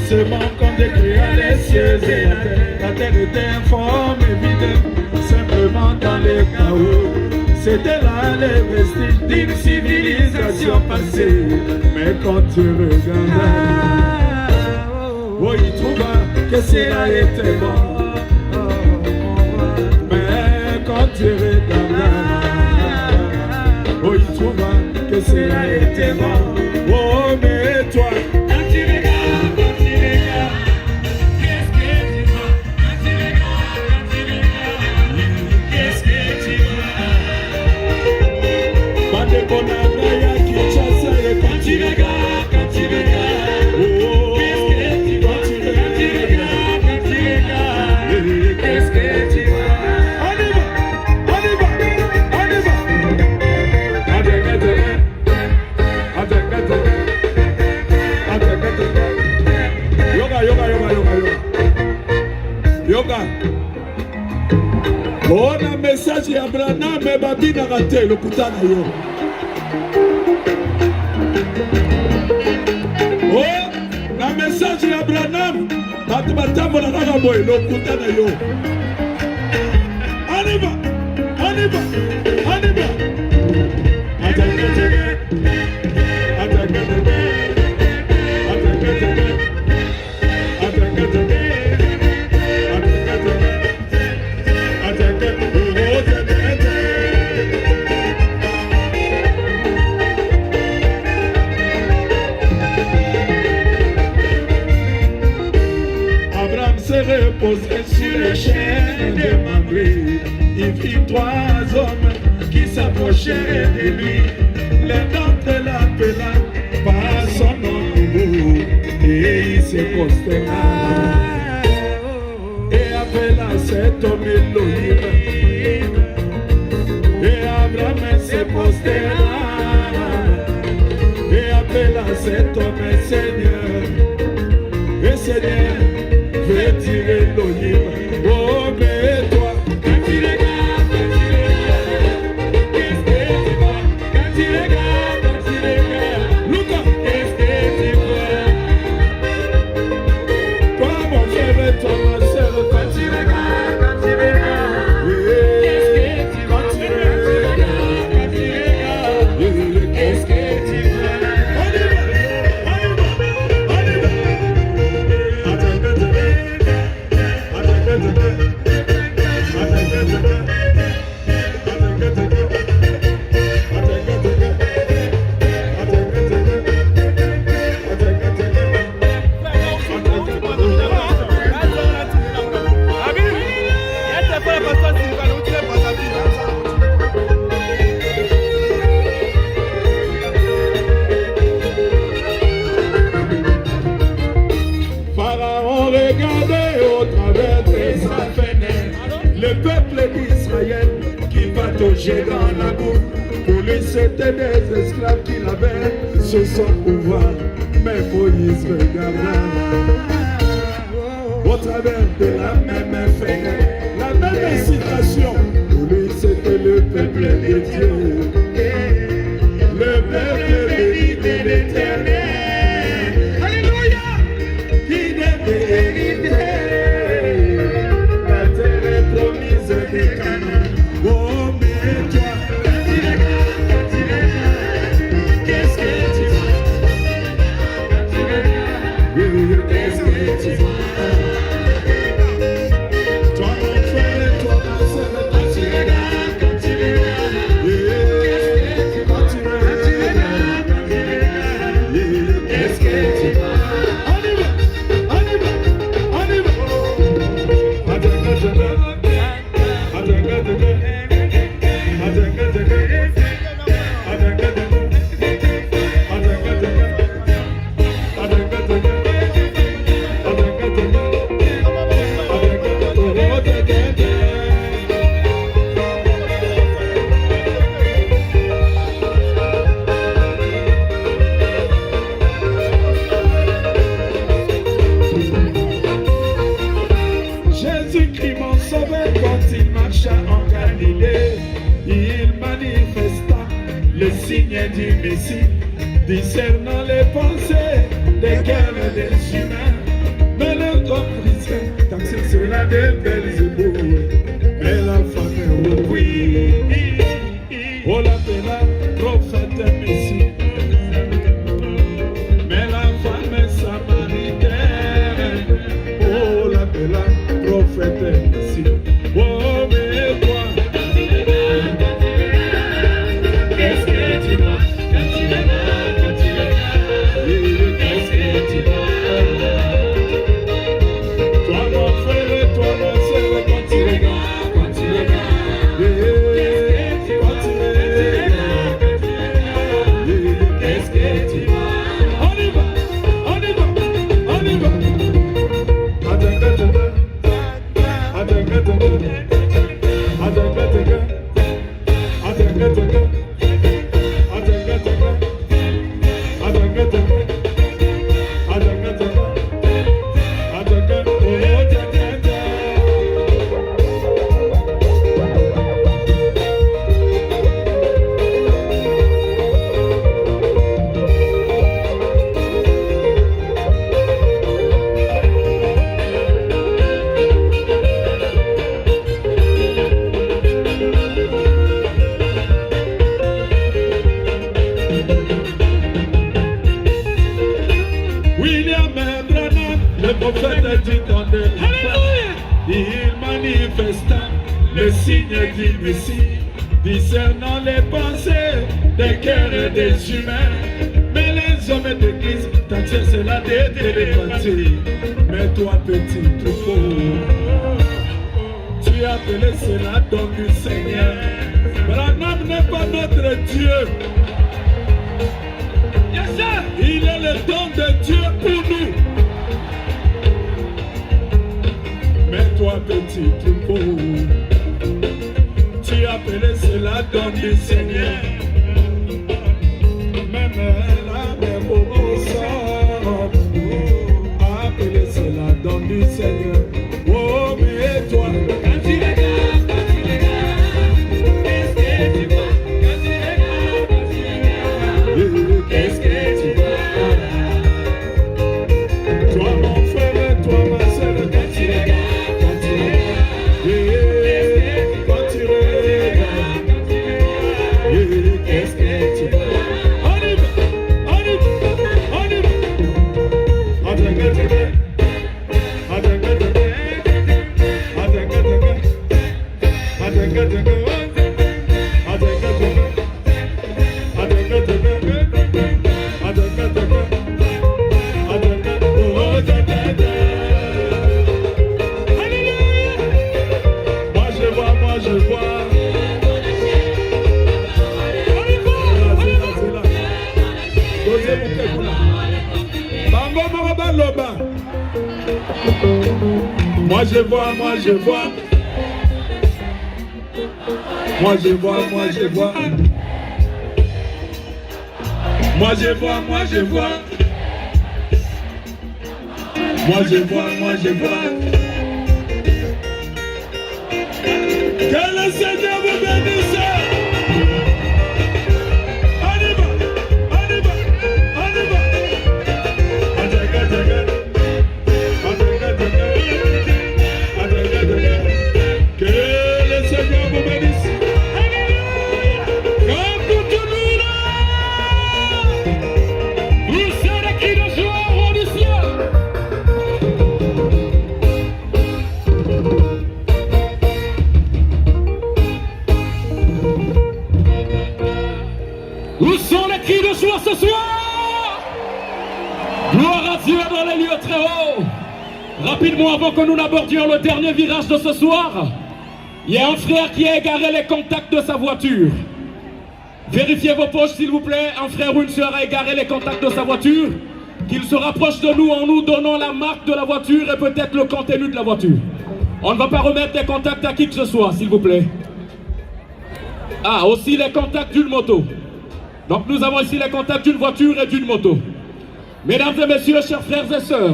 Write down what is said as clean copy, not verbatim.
commencement quand Dieu créa les cieux et la terre était informe et vide, simplement dans les chaos. C'était là les vestiges d'une civilisation passée. Mais quand tu regardes, oh, il trouva que cela était bon. Mais quand tu regardes, oh, il trouva que cela était bon. Oh, mais toi, quand tu regardes, qu'est-ce que tu vois? Quand tu regardes, qu'est-ce que tu vois? Pas de bonheur, qui chasse, quand tu regardes, quand tu regardes, oh, qu'est-ce que tu vois? Quand tu regardes, quand tu regardes, qu'est-ce que tu vois? On y va, on y va, on y va. Yoga. On a un message à Branham et Babina raté le putain de yo. Oh, un message à Branham. Batamatambo la ragaboy le putain de yo. On y va, on y va, on y va. Abraham se reposait sur les chaînes de Mamré. Il vit trois hommes qui s'approchaient de lui. Les nobles l'appela par son nom nouveau et il se prosterna et appela cet homme Elohim. Et Abraham se prosterna et appela cet homme Seigneur. Et Seigneur veut dire Elohim. Oh, mais toi, quand tu regardes, qu'est-ce que tu vois? Quand tu regardes, Luca, qu'est-ce que tu vois? Toi, mon frère, et toi, ma soeur, quand tu regardes, qu'est-ce que tu vois? Quand tu regardes, qu'est-ce que tu vois? On y va, on y va, on y va. Pharaon regardait au travers de sa fenêtre le peuple d'Israël qui pataugeait dans la boue. Pour lui, c'était des esclaves qu'il avait sous son pouvoir. Mais Moïse regarda au travers de la même fenêtre, la même situation. Pour lui, c'était le peuple de Dieu, le peuple béni de l'Éternel. Du Messie, discernant les pensées des cœurs des humains, digne du Messie, discernant les pensées des cœurs et des humains. Mais les hommes d'église t'attirent cela des télépathies. Mais toi petit troupeau, tu as appelé cela don du Seigneur. Branham n'est pas notre Dieu. Il est le don de Dieu pour nous. Mais toi petit troupeau, tu as appelé cela don du Seigneur. Même la même au sort a appelé cela don du Seigneur. Oh mais toi, quand tu regardes, qu'est-ce que tu vois? Quand tu regardes, qu'est-ce que tu vois? Toi mon frère, toi ma soeur, quand tu regardes, quand tu regardes, qu'est-ce que tu vois? Moi je vois, moi je vois. Moi je vois, moi je vois. Moi je vois, moi je vois. Moi je vois, moi je vois. Que le Seigneur vous bénisse. Où sont les cris de joie ce soir? Gloire à Dieu dans les lieux très hauts. Rapidement, avant que nous n'abordions le dernier virage de ce soir, il y a un frère qui a égaré les contacts de sa voiture. Vérifiez vos poches s'il vous plaît. Un frère ou une soeur a égaré les contacts de sa voiture. Qu'il se rapproche de nous en nous donnant la marque de la voiture et peut-être le contenu de la voiture. On ne va pas remettre des contacts à qui que ce soit, s'il vous plaît. Ah, aussi les contacts d'une moto. Donc nous avons ici les contacts d'une voiture et d'une moto. Mesdames et messieurs, chers frères et sœurs,